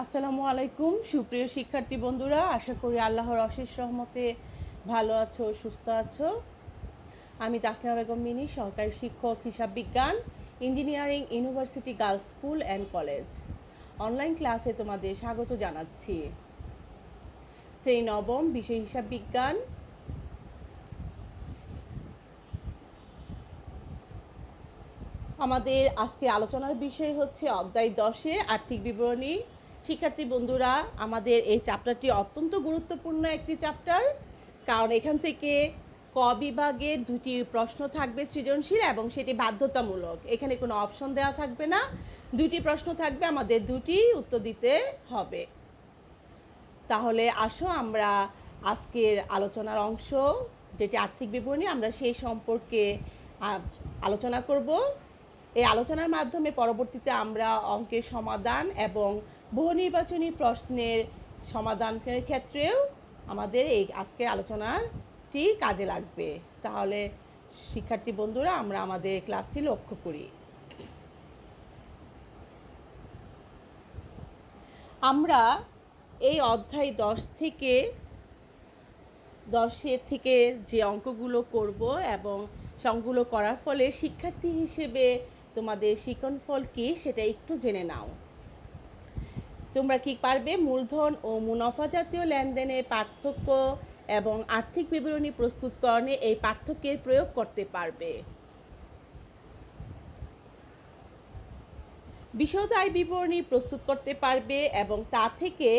আসসালামু আলাইকুম সুপ্রিয় শিক্ষার্থী বন্ধুরা, আশা করি আল্লাহর অশেষ রহমতে ভালো আছো, সুস্থ আছো। আমি তাসনিয়া বেগম মিনি, সহকারী শিক্ষক হিসাব বিজ্ঞান, engineering university girls school and college. Online ক্লাসে তোমাদের স্বাগত জানাচ্ছি। শ্রেণী নবম, বিষয় হিসাব বিজ্ঞান। আমাদের আজকে আলোচনার বিষয় হচ্ছে অধ্যায় 10-এ আর্থিক বিবরণী। শিক্ষার্থী বন্ধুরা, আমাদের এই চ্যাপ্টারটি অত্যন্ত গুরুত্বপূর্ণ একটি চ্যাপ্টার, কারণ এখান থেকে ক বিভাগের 2টি প্রশ্ন থাকবে সৃজনশীল এবং সেটি বাধ্যতামূলক। এখানে কোনো অপশন দেওয়া থাকবে না, 2টি প্রশ্ন থাকবে, আমাদের 2টি উত্তর দিতে হবে। তাহলে আসো আমরা আজকের আলোচনার অংশ, যেটি আর্থিক বিবরণী, আমরা সেই সম্পর্কে আলোচনা করব। এই আলোচনার মাধ্যমে পরবর্তীতে আমরা অঙ্কের সমাধান এবং বহু নির্বাচনী প্রশ্নের সমাধানের ক্ষেত্রেও আমাদের এই আজকের আলোচনাটি কাজে লাগবে। তাহলে শিক্ষার্থী বন্ধুরা, আমরা আমাদের ক্লাসটি লক্ষ্য করি। আমরা এই অধ্যায় 10 থেকে যে অঙ্কগুলো করব এবং অঙ্কগুলো করার ফলে শিক্ষার্থী হিসেবে তোমাদের শিক্ষণফল কী সেটা একটু জেনে নাও। তোমরা কি পারবে মূলধন ও মুনাফা জাতীয় লেনদেনের পার্থক্য এবং আর্থিক বিবরণী প্রস্তুতকরণে এই পার্থক্যের প্রয়োগ করতে পারবে। বিশদ আয় বিবরণী প্রস্তুত করতে পারবে এবং তা থেকে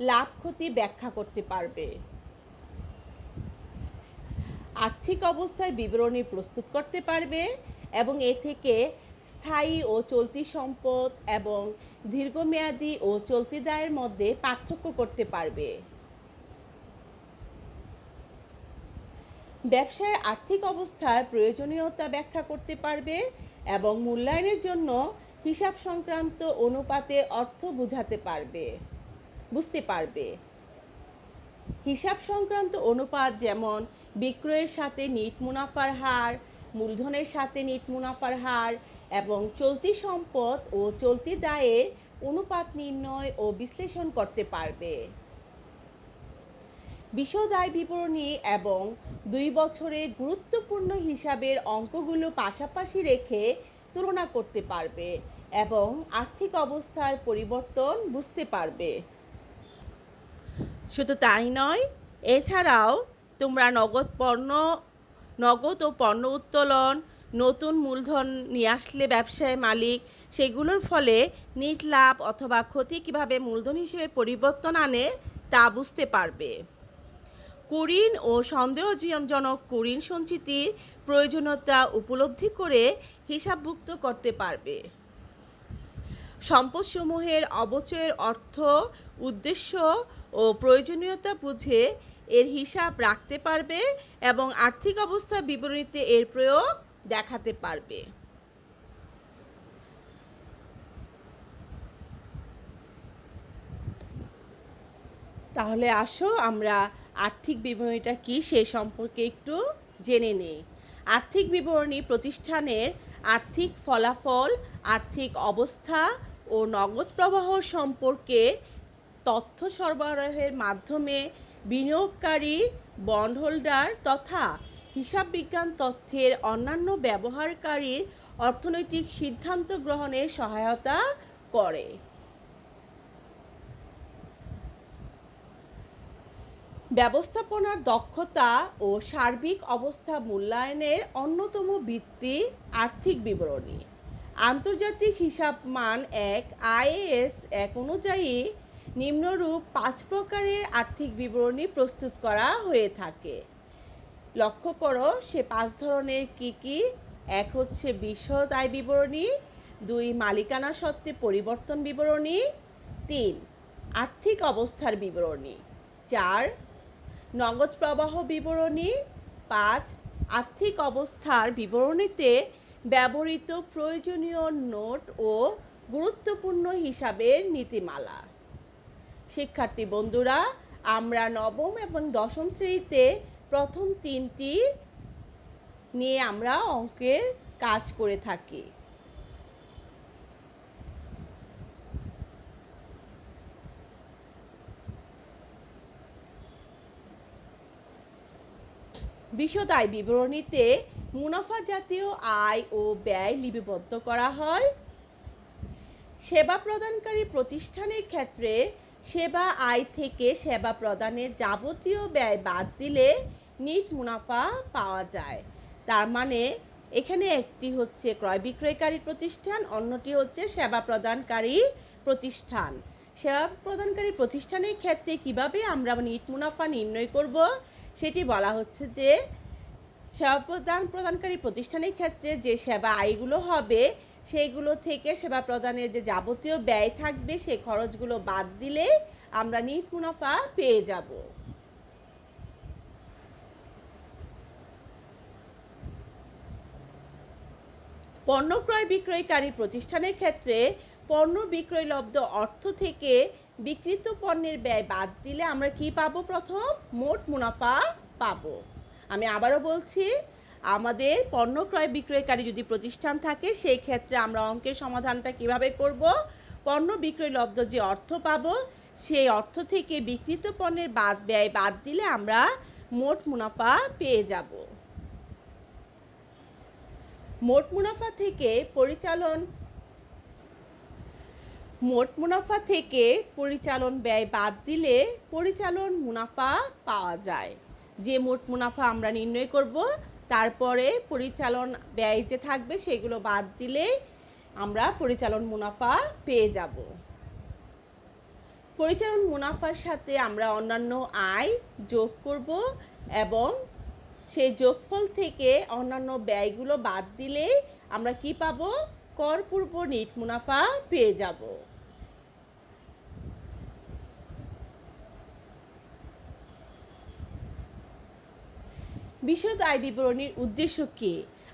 লাভ ক্ষতি ব্যাখ্যা করতে পারবে। আর্থিক অবস্থার বিবরণী প্রস্তুত করতে পারবে এবং এ থেকে স্থায়ী ও চলতি সম্পদ এবং দীর্ঘমেয়াদী ও চলতি দায়ের মধ্যে পার্থক্য করতে পারবে। ব্যবসায়ের আর্থিক অবস্থার প্রয়োজনীয়তা ব্যাখ্যা করতে পারবে এবং মূল্যায়নের জন্য হিসাব সংক্রান্ত অনুপাতে অর্থ বুঝতে পারবে। হিসাব সংক্রান্ত অনুপাত যেমন বিক্রয়ের সাথে নিট মুনাফার হার, মূলধনের সাথে নিট মুনাফার হার এবং চলতি সম্পদ ও চলতি দায়ের অনুপাত নির্ণয় ও বিশ্লেষণ করতে পারবে। বিশদ আয় বিবরণী এবং 2 বছরের গুরুত্বপূর্ণ হিসাবের অঙ্কগুলো পাশাপাশি রেখে তুলনা করতে পারবে এবং আর্থিক অবস্থার পরিবর্তন বুঝতে পারবে। শুধু তাই নয়, এছাড়াও তোমরা নগদ ও পণ্য উত্তোলন, নতুন মূলধন নিয়ে আসলে ব্যবসায় মালিক, সেগুলোর ফলে নিট লাভ অথবা ক্ষতি কিভাবে মূলধন হিসেবে পরিবর্তন আনে তা বুঝতে পারবে। কুঋণ ও সন্দেহজনক কুঋণ সঞ্চিতির প্রয়োজনীয়তা উপলব্ধি করে হিসাবভুক্ত করতে পারবে। সম্পদসমূহের অবচয়ের অর্থ, উদ্দেশ্য ও প্রয়োজনীয়তা বুঝে এর হিসাব রাখতে পারবে এবং আর্থিক অবস্থা বিবরণীতে এর প্রয়োগ দেখাতে পারবে। তাহলে আসো আমরা আর্থিক বিবরণীটা কি সে সম্পর্কে একটু জেনে নেই। আর্থিক বিবরণী প্রতিষ্ঠানের আর্থিক ফলাফল, আর্থিক অবস্থা ও নগদ প্রবাহ সম্পর্কে তথ্য সরবরাহের মাধ্যমে বিনিয়োগকারী, বন্ড হোল্ডার তথা হিসাব বিজ্ঞান তথ্যের অন্যান্য ব্যবহারকারীর অর্থনৈতিক সিদ্ধান্ত গ্রহণে সহায়তা করে। ব্যবস্থাপনার দক্ষতা ও সার্বিক অবস্থা মূল্যায়নের অন্যতম ভিত্তি আর্থিক বিবরণী। আন্তর্জাতিক হিসাব মান 1 IAS 1 অনুযায়ী নিম্নরূপ 5 প্রকারের আর্থিক বিবরণী প্রস্তুত করা হয়ে থাকে। লক্ষ্য করো সে 5 ধরনের কি কি। 1 হচ্ছে বিশদ আয় বিবরণী, 2 মালিকানা সত্ত্বে পরিবর্তন বিবরণী, 3 আর্থিক অবস্থার বিবরণী, 4 নগদ প্রবাহ বিবরণী, 5 আর্থিক অবস্থার বিবরণীতে ব্যবহৃত প্রয়োজনীয় নোট ও গুরুত্বপূর্ণ হিসাবের নীতিমালা। শিক্ষার্থী বন্ধুরা, আমরা নবম এবং দশম শ্রেণীতে প্রথম 3টি নিয়ে আমরা অঙ্কের কাজ করে থাকি। বিশদ আয় বিবরণীতে মুনাফা জাতীয় আয় ও ব্যয় লিপিবদ্ধ করা হয়। সেবা প্রদানকারী প্রতিষ্ঠানের ক্ষেত্রে সেবা আয় থেকে সেবা প্রদানের যাবতীয় ব্যয় বাদ দিলে নিট মুনাফা পাওয়া যায়। তার মানে এখানে একটি হচ্ছে ক্রয় বিক্রয়কারী প্রতিষ্ঠান, অন্যটি হচ্ছে সেবা প্রদানকারী প্রতিষ্ঠান। সেবা প্রদানকারী প্রতিষ্ঠানের ক্ষেত্রে কিভাবে আমরা নিট মুনাফা নির্ণয় করব সেটি বলা হচ্ছে যে সেবা প্রদানকারী প্রতিষ্ঠানের ক্ষেত্রে যে সেবা আয়গুলো হবে সেইগুলো থেকে সেবা প্রদানের যে যাবতীয় ব্যয় থাকবে সেই খরচগুলো বাদ দিলে আমরা নিট মুনাফা পেয়ে যাব। পণ্য ক্রয় বিক্রয়কারী প্রতিষ্ঠানের ক্ষেত্রে পণ্য বিক্রয়লব্ধ অর্থ থেকে বিক্রিত পণ্যের ব্যয় বাদ দিলে আমরা কি পাবো? প্রথম মোট মুনাফা পাবো। আমি আবারও বলছি, আমাদের পণ্য ক্রয় বিক্রয়কারী যদি প্রতিষ্ঠান থাকে সেই ক্ষেত্রে আমরা অঙ্কের সমাধানটা কিভাবে করব? পণ্য বিক্রয়লব্ধ যে অর্থ পাবো সেই অর্থ থেকে বিক্রিত পণ্যের ব্যয় বাদ দিলে আমরা মোট মুনাফা পেয়ে যাব। মোট মুনাফা থেকে পরিচালন ব্যয় বাদ দিলে পরিচালন মুনাফা পাওয়া যায়। যে মোট মুনাফা আমরা নির্ণয় করব তারপরে পরিচালন ব্যয় যে থাকবে সেগুলো বাদ দিলে আমরা পরিচালন মুনাফা পেয়ে যাব। পরিচালন মুনাফার সাথে আমরা অন্যান্য আয় যোগ করব এবং সেই যোগফল থেকে অন্যান্য ব্যয়গুলো বাদ দিলে আমরা কি পাবো? কর পূর্ব নিট মুনাফা পেয়ে যাব। বিশদ আয় বিবরণীর উদ্দেশ্য কি?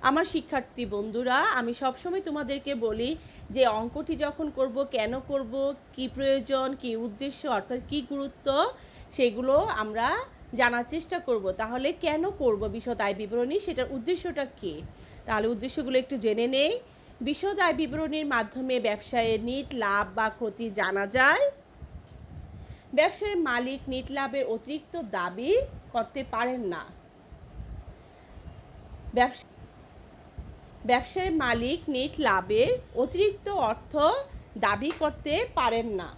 আমার শিক্ষার্থী বন্ধুরা, আমি সবসময় তোমাদেরকে বলি যে অঙ্কটি যখন করব, কেন করব, কি প্রয়োজন, কি উদ্দেশ্য অর্থাৎ কি গুরুত্ব সেগুলো আমরা জানার চেষ্টা করব। তাহলে কেন করব বিশদ আয় বিবরণী, সেটার উদ্দেশ্যটা কি? তাহলে উদ্দেশ্যগুলো একটু জেনে নেই। বিশদ আয় বিবরণীর মাধ্যমে ব্যবসায়ের নিট লাভ বা ক্ষতি জানা যায়। ব্যবসায়ের মালিক নিট লাভের অতিরিক্ত দাবি করতে পারেন না। ব্যবসায়ের মালিক নিট লাভের অতিরিক্ত অর্থ দাবি করতে পারেন না।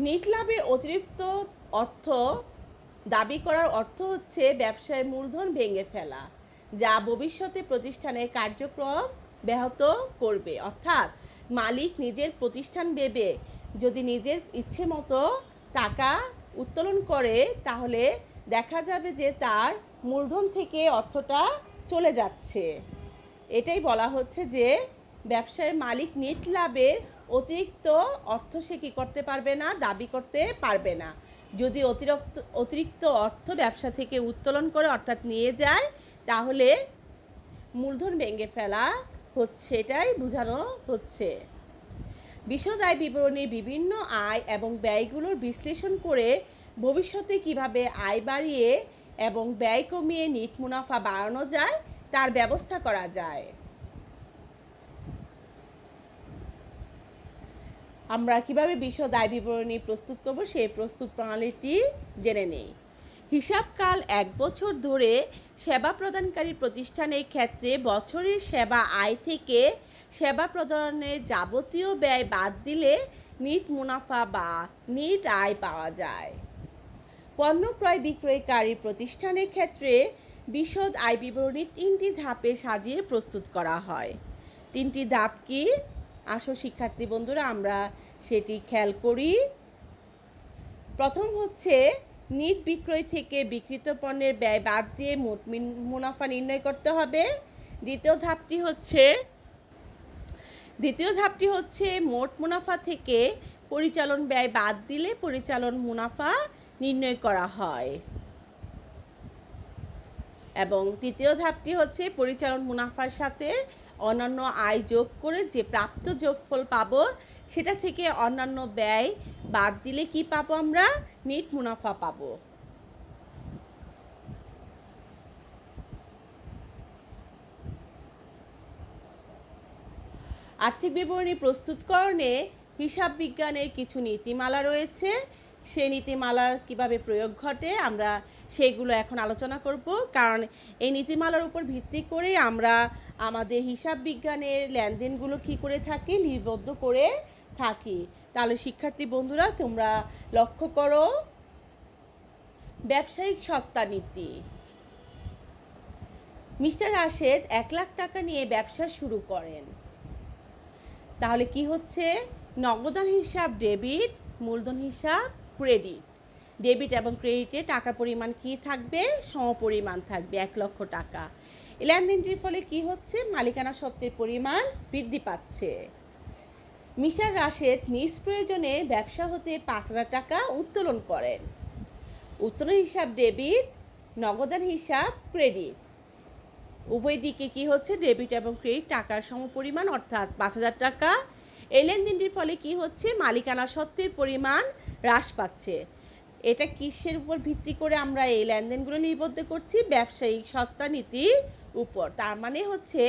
নিট লাভের অতিরিক্ত অর্থ দাবি করার অর্থ হচ্ছে ব্যবসায়ের মূলধন ভেঙে ফেলা, যা ভবিষ্যতে প্রতিষ্ঠানের কার্যক্রম ব্যাহত করবে। অর্থাৎ মালিক নিজের প্রতিষ্ঠান ভেবে যদি নিজের ইচ্ছে মতো টাকা উত্তোলন করে তাহলে দেখা যাবে যে তার মূলধন থেকে অর্থটা চলে যাচ্ছে। এটাই বলা হচ্ছে যে ব্যবসায়ের মালিক নিট লাভের অতিরিক্ত অর্থ সে কি করতে পারবে না? দাবি করতে পারবে না। যদি অতিরিক্ত অর্থ ব্যবসা থেকে উত্তোলন করে অর্থাৎ নিয়ে যায় তাহলে মূলধন ভেঙে ফেলা হচ্ছে, এটাই বোঝানো হচ্ছে। বিশদ আয় বিবরণীর বিভিন্ন আয় এবং ব্যয়গুলোর বিশ্লেষণ করে ভবিষ্যতে কিভাবে আয় বাড়িয়ে এবং ব্যয় কমিয়ে নিট মুনাফা বাড়ানো যায় তার ব্যবস্থা করা যায়। আমরা কিভাবে বিশদ আয় বিবরণী প্রস্তুত করব সেই প্রস্তুত প্রণালীটি জেনে নেই। হিসাবকাল 1 বছর ধরে সেবা প্রদানকারী প্রতিষ্ঠানের ক্ষেত্রে বছরের সেবা আয় থেকে সেবা প্রদানের যাবতীয় ব্যয় বাদ দিলে নিট মুনাফা বা নিট আয় পাওয়া যায়। পণ্য ক্রয় বিক্রয়কারী প্রতিষ্ঠানের ক্ষেত্রে বিশদ আয় বিবরণী 3টি ধাপে সাজিয়ে প্রস্তুত করা হয়। 3টি ধাপ কি? আসো শিক্ষার্থী বন্ধুরা আমরা সেটি খেয়াল করি। প্রথম হচ্ছে নিট বিক্রয় থেকে বিক্রিত পণ্যের ব্যয় বাদ দিয়ে মোট মুনাফা নির্ণয় করতে হবে। দ্বিতীয় ধাপটি হচ্ছে মোট মুনাফা থেকে পরিচালন ব্যয় বাদ দিলে পরিচালন মুনাফা নির্ণয় করা হয়। এবং তৃতীয় ধাপটি হচ্ছে পরিচালন মুনাফার সাথে অন্যান্য আয় যোগ করে যে প্রাপ্ত যোগফল পাবো সেটা থেকে অন্যান্য ব্যয় বাদ দিলে কি পাবো? আমরা নিট মুনাফা পাবো। আর্থিক বিবরণী প্রস্তুতকরণে হিসাব বিজ্ঞানের কিছু নীতিমালা রয়েছে। সেই নীতিমালার কিভাবে প্রয়োগ ঘটে আমরা সেগুলো এখন আলোচনা করব, কারণ এই নীতিমালার উপর ভিত্তি করে আমরা আমাদের হিসাব বিজ্ঞানের লেনদেনগুলো কী করে থাকি, লিপিবদ্ধ করে থাকি। তাহলে শিক্ষার্থী বন্ধুরা তোমরা লক্ষ্য করো, ব্যবসায়িক সত্তা নীতি। মিস্টার রাশেদ 1 লাখ টাকা নিয়ে ব্যবসা শুরু করেন। তাহলে কি হচ্ছে, নগদান হিসাব ডেবিট, মূলধন হিসাব ক্রেডিট। ডেবিট এবং ক্রেডিটে টাকার পরিমাণ কি থাকবে, সমপরিমাণ থাকবে 1 লক্ষ টাকা। এই লেনদেনটির ফলে কি হচ্ছে, মালিকানা সত্ত্বের পরিমাণ বৃদ্ধি পাচ্ছে। মিস্টার রাশেদ নিজ প্রয়োজনে ব্যবসা হতে 5,000 টাকা উত্তোলন করেন। উত্তোলন হিসাব ডেবিট, নগদান হিসাব ক্রেডিট। উভয় দিকে কি হচ্ছে, ডেবিট এবং ক্রেডিট টাকার সমপরিমাণ অর্থাৎ 5,000 টাকা। এই লেনদেনটির ফলে কি হচ্ছে, মালিকানা সত্ত্বের পরিমাণ হ্রাস পাচ্ছে। এটা কিসের উপর ভিত্তি করে আমরা এই লেনদেনগুলো লিপিবদ্ধ করছি, ব্যবসায়িক সত্তা নীতির উপর। তার মানে হচ্ছে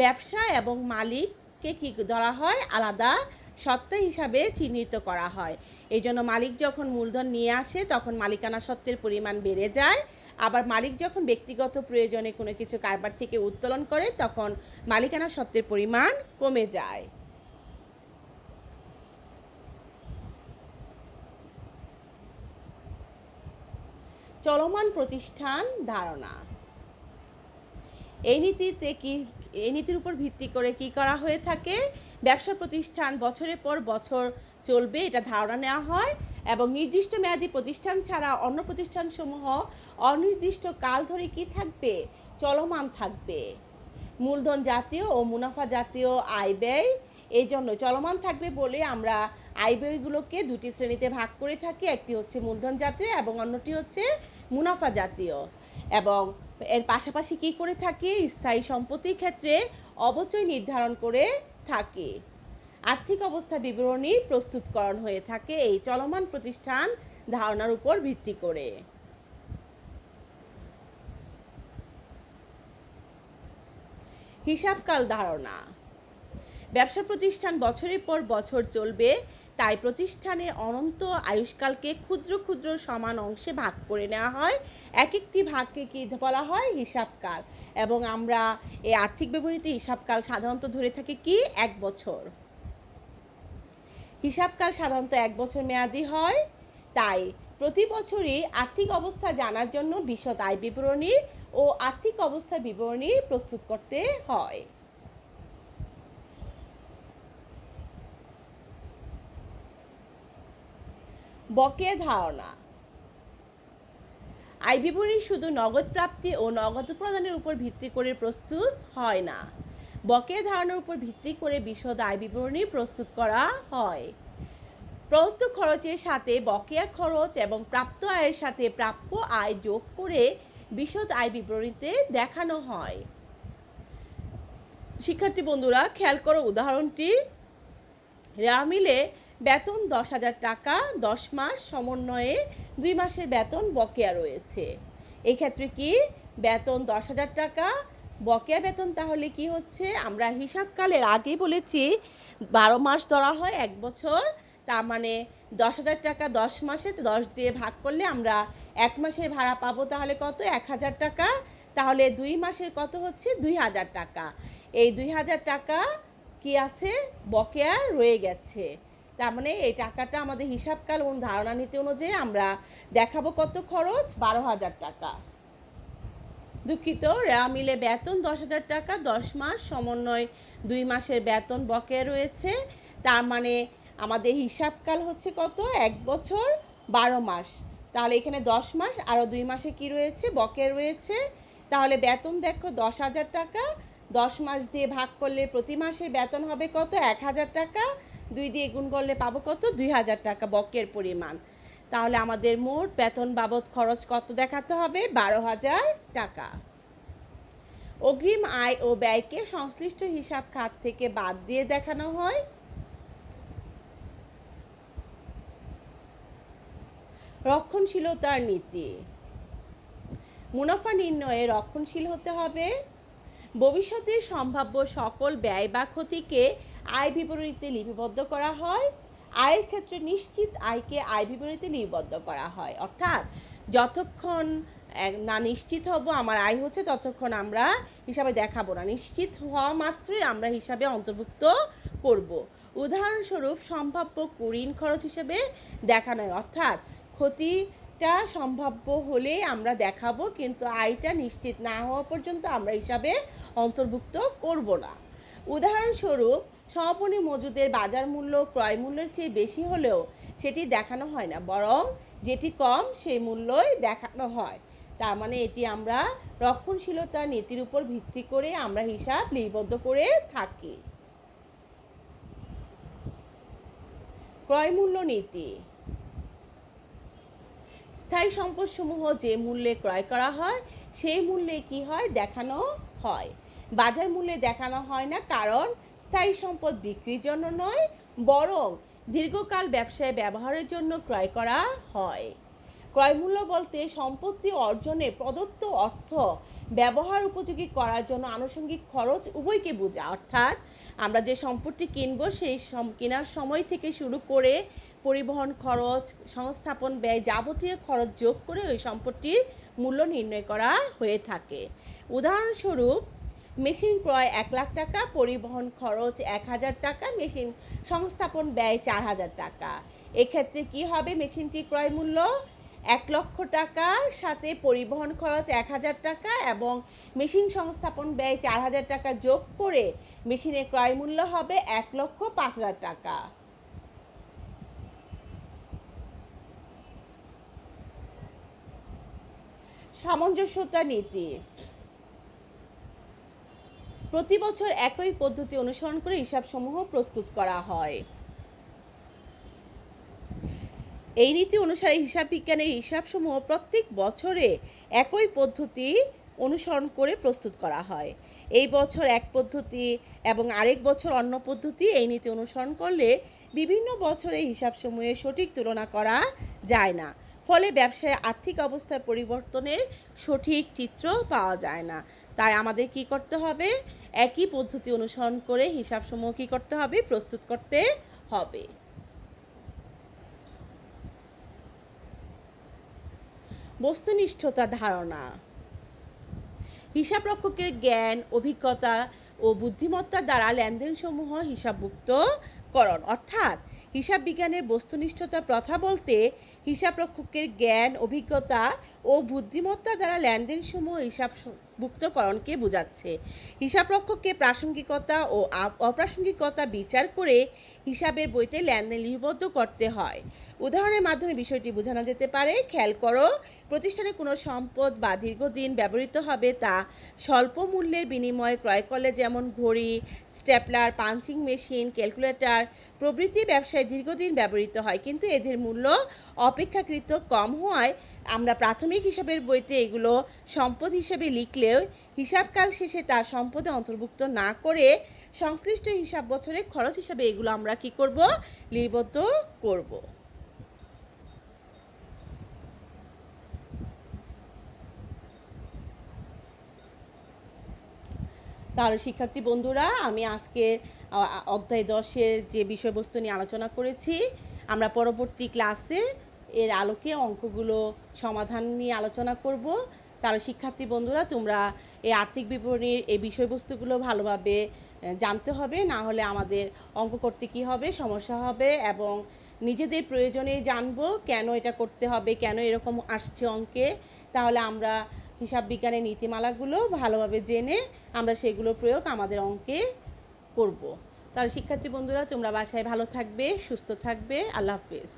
ব্যবসা এবং মালিককে কি ধরা হয়, আলাদা সত্তা হিসাবে চিহ্নিত করা হয়। এই জন্য মালিক যখন মূলধন নিয়ে আসে তখন মালিকানা সত্ত্বের পরিমাণ বেড়ে যায়, আবার মালিক যখন ব্যক্তিগত প্রয়োজনে কোনো কিছু কারবার থেকে উত্তোলন করে তখন মালিকানা সত্ত্বের পরিমাণ কমে যায়। চলমান প্রতিষ্ঠান ধারণা। এই নীতির উপর ভিত্তি করে কি করা হয়ে থাকে, ব্যবসা প্রতিষ্ঠান বছরের পর বছর চলবে এটা ধারণা নেওয়া হয়, এবং নির্দিষ্ট মেয়াদী প্রতিষ্ঠান ছাড়া অন্য প্রতিষ্ঠানসমূহ অনির্দিষ্ট কাল ধরে কি থাকবে, চলমান থাকবে। মূলধন জাতীয় ও মুনাফা জাতীয় আয় ব্যয়, এই জন্য চলমান থাকবে বলে আমরা আয় ব্যয়গুলোকে দুটি শ্রেণীতে ভাগ করে থাকি, একটি হচ্ছে মূলধন জাতীয় এবং অন্যটি হচ্ছে মুনাফা জাতীয়। এবং এর পাশাপাশি কি করে থাকি, স্থায়ী সম্পত্তির ক্ষেত্রে অবচয় নির্ধারণ করে থাকি। আর্থিক অবস্থা বিবরণী প্রস্তুতকরণ হয়ে থাকে এই চলমান প্রতিষ্ঠান ধারণার উপর ভিত্তি করে। হিসাবকাল ধারণা। ব্যবসা প্রতিষ্ঠান বছরের পর বছর চলবে, তাই প্রতিষ্ঠানের অনন্ত আয়ুষ্কালকে ক্ষুদ্র ক্ষুদ্র সমান অংশে ভাগ করে নেওয়া হয়। এক একটি ভাগকে কি বলা হয়, হিসাবকাল। এবং আমরা এই আর্থিক বিবরণীতে হিসাবকাল সাধারণত ধরে থাকি কি, 1 বছর। হিসাবকাল সাধারণত 1 বছর মেয়াদি হয়, তাই প্রতি বছরই আর্থিক অবস্থা জানার জন্য বিশদ আয় বিবরণী ও আর্থিক অবস্থা বিবরণী প্রস্তুত করতে হয়। বকেয়া ধারণা। আয় বিবরণী শুধু নগদ প্রাপ্তি ও নগদ প্রদানের উপর ভিত্তি করে প্রস্তুত হয় না, বকেয়া ধারণার উপর ভিত্তি করে বিশদ আয় বিবরণী প্রস্তুত করা হয়। প্রদত্ত খরচের সাথে বকেয়া খরচ এবং প্রাপ্ত আয়ের সাথে প্রাপ্য আয় যোগ করে বিশদ আয় বিবরণীতে দেখানো হয়। শিক্ষার্থী বন্ধুরা খেয়াল করো উদাহরণটি, রেওয়া মিলে বেতন 10,000 টাকা, 10 মাস সমন্বয়ে 2 মাসের বেতন বকেয়া রয়েছে। এই ক্ষেত্রে কি, বেতন 10,000 টাকা, বকেয়া বেতন তাহলে কি হচ্ছে, আমরা হিসাবকালের আগে বলেছি 12 মাস ধরা হয় 1 বছর, তার মানে 10,000 টাকা 10 মাসে 10 দিয়ে ভাগ করলে আমরা 1 মাসের ভাড়া পাবো, তাহলে কত, 1,000 টাকা। তাহলে 2 মাসের কত হচ্ছে, 2,000 টাকা। এই 2,000 টাকা কি আছে, বকেয়া রয়ে গেছে। তার মানে এই টাকাটা আমাদের হিসাবকাল এবং ধারণা নীতি অনুযায়ী আমরা দেখাবো কত খরচ, 12,000 টাকা। দুঃখিত, রেওয়া মিলে বেতন 10,000 টাকা, 10 মাস সমন্বয় 2 মাসের বেতন বকেয়া রয়েছে। তার মানে আমাদের হিসাবকাল হচ্ছে কত, 1 বছর 12 মাস। তাহলে এখানে 10 মাস আরও 2 মাসে কি রয়েছে, বকেয়া রয়েছে। তাহলে বেতন দেখো 10,000 টাকা, 10 মাস দিয়ে ভাগ করলে প্রতি মাসে বেতন হবে কত, 1,000 টাকা। 2 দিয়ে গুণ করলে পাবো কত, 2,000 টাকা বকেয়ার পরিমাণ। তাহলে আমাদের মোট বেতন বাবদ খরচ কত দেখাতে হবে, 12,000 টাকা। অগ্রিম আয় ও ব্যয়কে সংশ্লিষ্ট হিসাব খাত থেকে বাদ দিয়ে দেখানো হয়। রক্ষণশীলতার নীতি। মুনাফা নির্ণয়ে রক্ষণশীল হতে হবে। ভবিষ্যতের সম্ভাব্য সকল ব্যয় বা ক্ষতিকে আয় বিবরণীতে লিপিবদ্ধ করা হয়। আয়ের ক্ষেত্রে নিশ্চিত আয়কে আয় বিবরণীতে লিপিবদ্ধ করা হয়, অর্থাৎ যতক্ষণ না নিশ্চিত হব আমার আয় হচ্ছে ততক্ষণ আমরা হিসাবে দেখাবো না, নিশ্চিত হওয়া মাত্রই আমরা হিসাবে অন্তর্ভুক্ত করব। উদাহরণস্বরূপ সম্ভাব্য ঋণ খরচ হিসেবে দেখানো হয়, অর্থাৎ ক্ষতিটা সম্ভাব্য হলে আমরা দেখাবো, কিন্তু আয়টা নিশ্চিত না হওয়া পর্যন্ত আমরা হিসাবে অন্তর্ভুক্ত করব না। উদাহরণস্বরূপ সমাপনী মজুদের বাজার মূল্য ক্রয় মূল্যের চেয়ে বেশি হলেও সেটি দেখানো হয় না, বরং যেটি কম সেই মূল্যই দেখানো হয়। তার মানে এটি আমরা রক্ষণশীলতা নীতির উপর ভিত্তি করে আমরা হিসাব লিপিবদ্ধ করে থাকি। ক্রয় মূল্য নীতি। স্থায়ী সম্পদসমূহ যে মূল্যে ক্রয় করা হয় সেই মূল্যে কি হয় দেখানো হয়, বাজার মূল্যে দেখানো হয় না, কারণ স্থায়ী সম্পদ বিক্রির জন্য নয় বরং দীর্ঘকাল ব্যবসায় ব্যবহারের জন্য ক্রয় করা হয়। ক্রয় মূল্য বলতে সম্পত্তি অর্জনে প্রদত্ত অর্থ ব্যবহার উপযোগী করার জন্য আনুষঙ্গিক খরচ উভয়কে বোঝায়, অর্থাৎ আমরা যে সম্পত্তি কিনবো সেই কেনার সময় থেকে শুরু করে পরিবহন খরচ, সংস্থাপন ব্যয়, যাবতীয় খরচ যোগ করে ওই সম্পত্তির মূল্য নির্ণয় করা হয়ে থাকে। উদাহরণস্বরূপ মেশিন ক্রয় 1 লাখ টাকা, পরিবহন খরচ 1000 টাকা, মেশিন সংস্থাপন ব্যয় 4000 টাকা। এক্ষেত্রে কি হবে, মেশিনটি ক্রয় মূল্য 1 লক্ষ টাকার সাথে পরিবহন খরচ 1000 টাকা এবং মেশিন সংস্থাপন ব্যয় 4000 টাকা যোগ করে মেশিনের ক্রয় মূল্য হবে 1,05,000 টাকা। সামঞ্জস্যতা নীতি। প্রতি বছর একই পদ্ধতি অনুসরণ করে হিসাবসমূহ প্রস্তুত করা হয়। এই নীতি অনুসারে হিসাব বিজ্ঞানের হিসাবসমূহ প্রত্যেক বছরে একই পদ্ধতি অনুসরণ করে প্রস্তুত করা হয়। এই বছর এক পদ্ধতি এবং আরেক বছর অন্য পদ্ধতি, এই নীতি অনুসরণ করলে বিভিন্ন বছরে হিসাবসমূহের সঠিক তুলনা করা যায় না, ফলে ব্যবসায় আর্থিক অবস্থার পরিবর্তনের সঠিক চিত্র পাওয়া যায় না। তাই আমাদের কি করতে হবে, একই পদ্ধতি অনুসরণ করে হিসাবসমূহ কি করতে হবে, প্রস্তুত করতে হবে। বস্তুনিষ্ঠতা ধারণা। হিসাবরক্ষকের জ্ঞান, অভিজ্ঞতা ও বুদ্ধিমত্তার দ্বারা লেনদেনসমূহ হিসাবভুক্তকরণ, অর্থাৎ হিসাব বিজ্ঞানের বস্তুনিষ্ঠতা প্রথা বলতে হিসাবরক্ষকের জ্ঞান, অভিজ্ঞতা ও বুদ্ধিমত্তা দ্বারা লেনদেনসমূহ হিসাবভুক্তকরণকে বোঝাচ্ছে। হিসাবরক্ষককে প্রাসঙ্গিকতা ও অপ্রাসঙ্গিকতা বিচার করে হিসাবের বইতে লেনদেন লিপিবদ্ধ করতে হয়। উদাহরণের মাধ্যমে বিষয়টি বোঝানো যেতে পারে। খেয়াল করো, প্রতিষ্ঠানে কোনো সম্পদ বা দীর্ঘদিন ব্যবহৃত হবে তা স্বল্প মূল্যের বিনিময়ে ক্রয় করলে যেমন ঘড়ি, স্টেপলার, পাঞ্চিং মেশিন, ক্যালকুলেটর প্রভৃতি ব্যবসায় দীর্ঘদিন ব্যবহৃত হয়, কিন্তু এদের মূল্য অপেক্ষাকৃত কম হওয়ায় আমরা প্রাথমিক হিসাবের বইতে এগুলো সম্পদ হিসেবে লিখলেও হিসাবকাল শেষে তা সম্পদে অন্তর্ভুক্ত না করে সংশ্লিষ্ট হিসাব বছরে খরচ হিসাবে এগুলো আমরা কি করব, লিপিবদ্ধ করব। তাহলে শিক্ষার্থী বন্ধুরা, আমি আজকে অধ্যায় 10-এর যে বিষয়বস্তু নিয়ে আলোচনা করেছি, আমরা পরবর্তী ক্লাসে এর আলোকে অঙ্কগুলো সমাধান নিয়ে আলোচনা করব। তাহলে শিক্ষার্থী বন্ধুরা, তোমরা এই আর্থিক বিবরণীর এই বিষয়বস্তুগুলো ভালোভাবে জানতে হবে, না হলে আমাদের অঙ্ক করতে কি হবে, সমস্যা হবে, এবং নিজেদের প্রয়োজনে জানবো কেন এটা করতে হবে, কেন এরকম আসছে অঙ্কে। তাহলে আমরা হিসাব বিজ্ঞানের নীতিমালাগুলো ভালোভাবে জেনে আমরা সেগুলো প্রয়োগ আমাদের অঙ্কে করব। তাহলে শিক্ষার্থী বন্ধুরা, তোমরা বাসায় ভালো থাকবে, সুস্থ থাকবে। আল্লাহ হাফেজ।